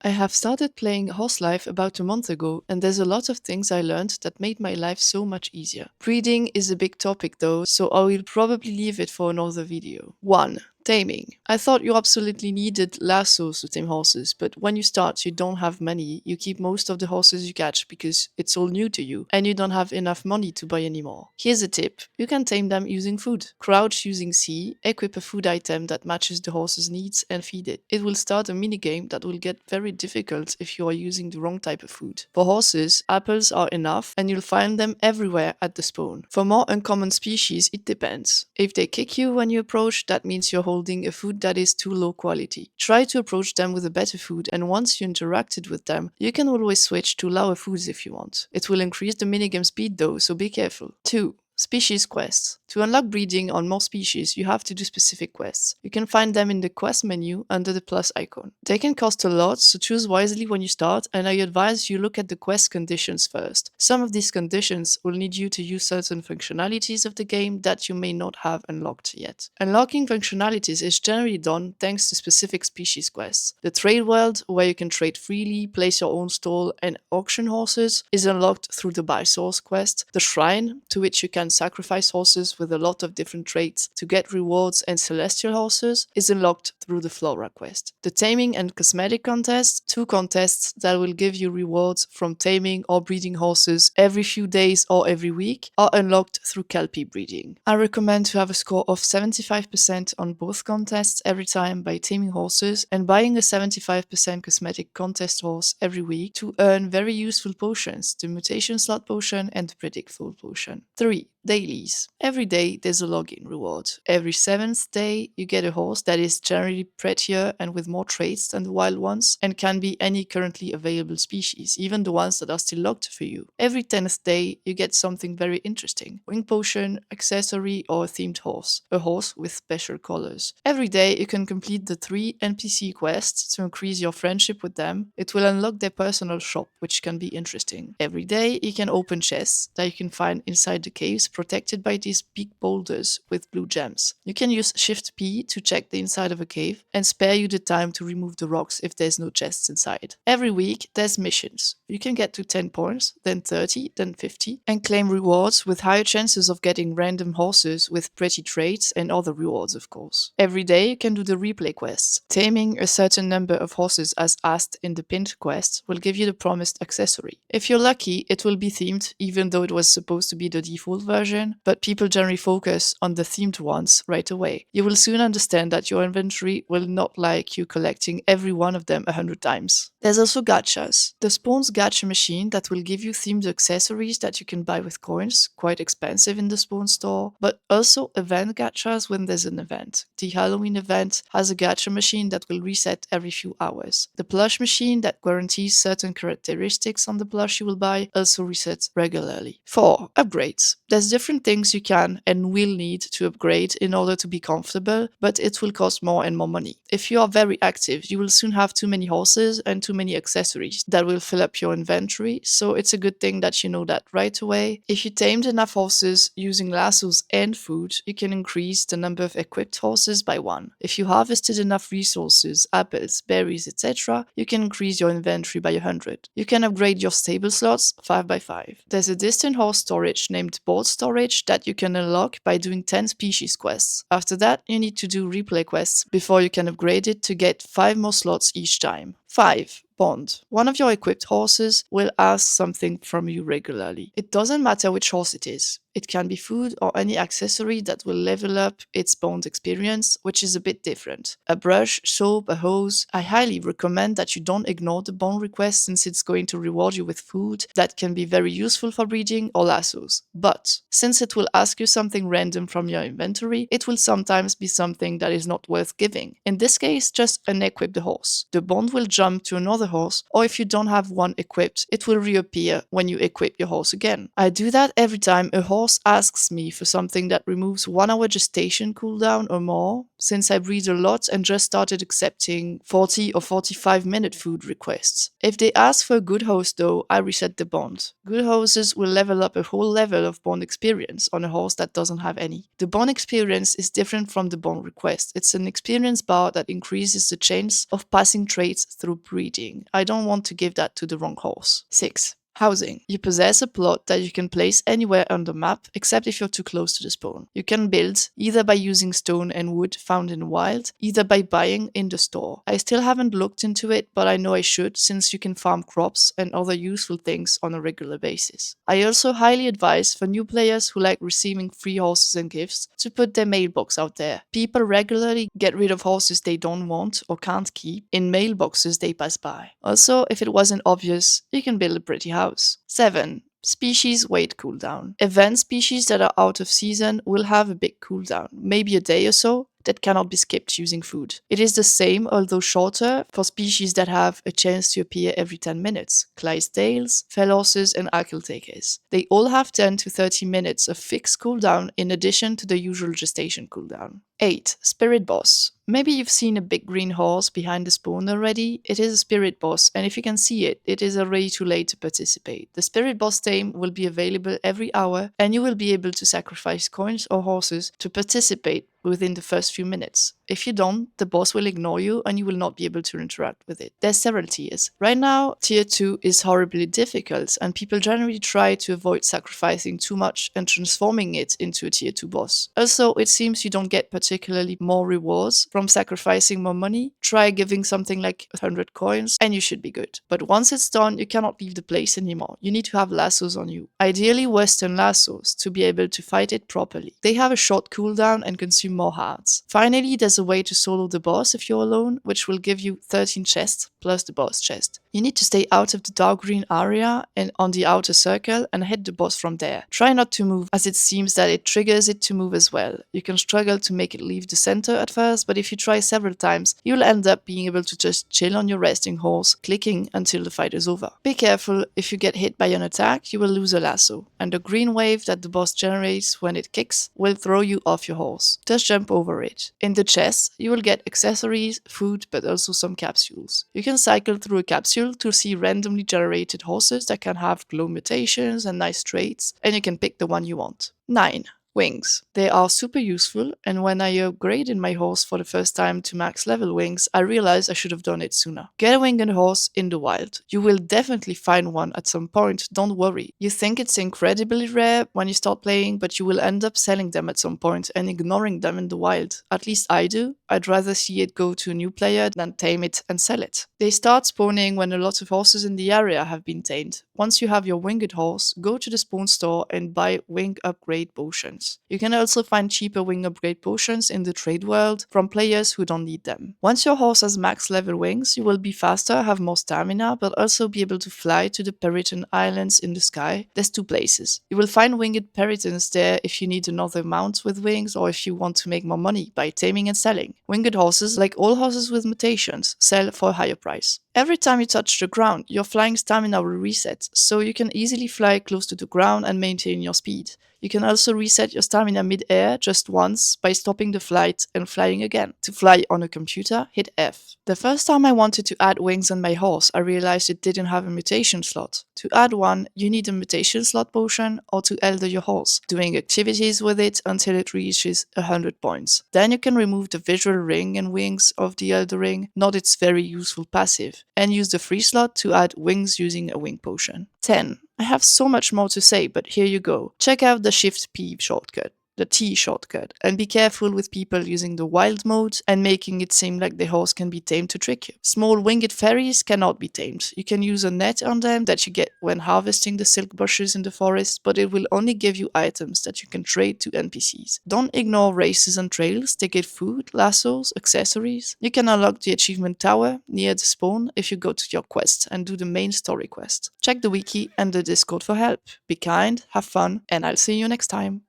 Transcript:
I have started playing Horse Life about a month ago, and there's a lot of things I learned that made my life so much easier. Breeding is a big topic though, so I will probably leave it for another video. 1. Taming. I thought you absolutely needed lassos to tame horses, but when you start, you don't have many. You keep most of the horses you catch because it's all new to you, and you don't have enough money to buy any more. Here's a tip. You can tame them using food. Crouch using C, equip a food item that matches the horse's needs, and feed it. It will start a minigame that will get very difficult if you are using the wrong type of food. For horses, apples are enough, and you'll find them everywhere at the spawn. For more uncommon species, it depends. If they kick you when you approach, that means you're holding a food that is too low quality. Try to approach them with a better food, and once you interacted with them, you can always switch to lower foods if you want. It will increase the minigame speed though, so be careful. 2. Species quests. To unlock breeding on more species, you have to do specific quests. You can find them in the quest menu under the plus icon. They can cost a lot, so choose wisely when you start, and I advise you look at the quest conditions first. Some of these conditions will need you to use certain functionalities of the game that you may not have unlocked yet. Unlocking functionalities is generally done thanks to specific species quests. The trade world, where you can trade freely, place your own stall, and auction horses, is unlocked through the buy source quest. The shrine, to which you can sacrifice horses with a lot of different traits to get rewards and celestial horses, is unlocked through the Flora quest. The taming and cosmetic contest, two contests that will give you rewards from taming or breeding horses every few days or every week, are unlocked through Kelpie breeding. I recommend to have a score of 75% on both contests every time by taming horses and buying a 75% cosmetic contest horse every week to earn very useful potions, the mutation slot potion and the predict full potion. 3. Dailies. Every day there's a login reward. Every 7th day you get a horse that is generally prettier and with more traits than the wild ones and can be any currently available species, even the ones that are still locked for you. Every 10th day you get something very interesting. Wing potion, accessory or a themed horse. A horse with special colors. Every day you can complete the 3 NPC quests to increase your friendship with them. It will unlock their personal shop, which can be interesting. Every day you can open chests that you can find inside the caves protected by these big boulders with blue gems. You can use Shift P to check the inside of a cave and spare you the time to remove the rocks if there's no chests inside. Every week there's missions. You can get to 10 points, then 30, then 50, and claim rewards with higher chances of getting random horses with pretty traits and other rewards, of course. Every day you can do the replay quests. Taming a certain number of horses as asked in the pinned quest will give you the promised accessory. If you're lucky, it will be themed, even though it was supposed to be the default version, but people generally focus on the themed ones right away. You will soon understand that your inventory will not like you collecting every one of them 100 times. There's also gachas. The Spawn's gacha machine that will give you themed accessories that you can buy with coins, quite expensive in the Spawn store, but also event gachas when there's an event. The Halloween event has a gacha machine that will reset every few hours. The plush machine that guarantees certain characteristics on the plush you will buy also resets regularly. 4. Upgrades. There's different things you can and will need to upgrade in order to be comfortable, but it will cost more and more money. If you are very active, you will soon have too many horses and too many accessories that will fill up your inventory, so it's a good thing that you know that right away. If you tamed enough horses using lassos and food, you can increase the number of equipped horses by 1. If you harvested enough resources, apples, berries, etc., you can increase your inventory by 100. You can upgrade your stable slots 5 by 5. There's a distant horse storage named board storage that you can unlock by doing 10 species quests. After that, you need to do replay quests before you can upgrade it to get 5 more slots each time. 5. Bond. One of your equipped horses will ask something from you regularly. It doesn't matter which horse it is. It can be food or any accessory that will level up its bond experience, which is a bit different. A brush, soap, a hose. I highly recommend that you don't ignore the bond request since it's going to reward you with food that can be very useful for breeding or lassos. But since it will ask you something random from your inventory, it will sometimes be something that is not worth giving. In this case, just unequip the horse. The bond will jump to another horse, or if you don't have one equipped, it will reappear when you equip your horse again. I do that every time a horse horse asks me for something that removes 1 hour gestation cooldown or more, since I breed a lot and just started accepting 40 or 45-minute food requests. If they ask for a good horse though, I reset the bond. Good horses will level up a whole level of bond experience on a horse that doesn't have any. The bond experience is different from the bond request. It's an experience bar that increases the chance of passing traits through breeding. I don't want to give that to the wrong horse. 6. Housing. You possess a plot that you can place anywhere on the map except if you're too close to the spawn. You can build either by using stone and wood found in the wild, either by buying in the store. I still haven't looked into it, but I know I should since you can farm crops and other useful things on a regular basis. I also highly advise for new players who like receiving free horses and gifts to put their mailbox out there. People regularly get rid of horses they don't want or can't keep in mailboxes they pass by. Also, if it wasn't obvious, you can build a pretty house. 7. Species weight cooldown. Event species that are out of season will have a big cooldown, maybe a day or so, that cannot be skipped using food. It is the same, although shorter, for species that have a chance to appear every 10 minutes. Clydesdales, fell horses, and Akeltakers. They all have 10 to 30 minutes of fixed cooldown in addition to the usual gestation cooldown. 8. Spirit Boss. Maybe you've seen a big green horse behind the spawn already. It is a Spirit Boss, and if you can see it, it is already too late to participate. The Spirit Boss tame will be available every hour, and you will be able to sacrifice coins or horses to participate within the first few minutes. If you don't, the boss will ignore you and you will not be able to interact with it. There's several tiers. Right now, tier 2 is horribly difficult and people generally try to avoid sacrificing too much and transforming it into a tier 2 boss. Also, it seems you don't get particularly more rewards from sacrificing more money. Try giving something like 100 coins and you should be good. But once it's done, you cannot leave the place anymore. You need to have lassos on you. Ideally Western lassos to be able to fight it properly. They have a short cooldown and consume more hearts. Finally, there's a way to solo the boss if you're alone, which will give you 13 chests plus the boss chest. You need to stay out of the dark green area and on the outer circle and hit the boss from there. Try not to move, as it seems that it triggers it to move as well. You can struggle to make it leave the center at first, but if you try several times, you'll end up being able to just chill on your resting horse, clicking until the fight is over. Be careful, if you get hit by an attack, you will lose a lasso, and the green wave that the boss generates when it kicks will throw you off your horse. Just jump over it. In the chest, you will get accessories, food, but also some capsules. You can cycle through a capsule to see randomly generated horses that can have glow mutations and nice traits, and you can pick the one you want. 9. Wings. They are super useful, and when I upgraded my horse for the first time to max level wings, I realized I should have done it sooner. Get a winged horse in the wild. You will definitely find one at some point, don't worry. You think it's incredibly rare when you start playing, but you will end up selling them at some point and ignoring them in the wild. At least I do. I'd rather see it go to a new player than tame it and sell it. They start spawning when a lot of horses in the area have been tamed. Once you have your winged horse, go to the spawn store and buy wing upgrade potions. You can also find cheaper wing upgrade potions in the trade world from players who don't need them. Once your horse has max level wings, you will be faster, have more stamina, but also be able to fly to the Periton Islands in the sky. There's 2 places. You will find winged Peritons there if you need another mount with wings or if you want to make more money by taming and selling. Winged horses, like all horses with mutations, sell for a higher price. Every time you touch the ground, your flying stamina will reset, so you can easily fly close to the ground and maintain your speed. You can also reset your stamina mid-air just once by stopping the flight and flying again. To fly on a computer, hit F. The first time I wanted to add wings on my horse, I realized it didn't have a mutation slot. To add one, you need a mutation slot potion or to elder your horse, doing activities with it until it reaches 100 points. Then you can remove the visual ring and wings of the eldering, not its very useful passive, and use the free slot to add wings using a wing potion. 10. I have so much more to say, but here you go. Check out the Shift P shortcut, the T shortcut, and be careful with people using the wild mode and making it seem like the horse can be tamed to trick you. Small winged fairies cannot be tamed. You can use a net on them that you get when harvesting the silk bushes in the forest, but it will only give you items that you can trade to NPCs. Don't ignore races and trails. They get food, lassos, accessories. You can unlock the achievement tower near the spawn if you go to your quest and do the main story quest. Check the wiki and the Discord for help. Be kind, have fun, and I'll see you next time.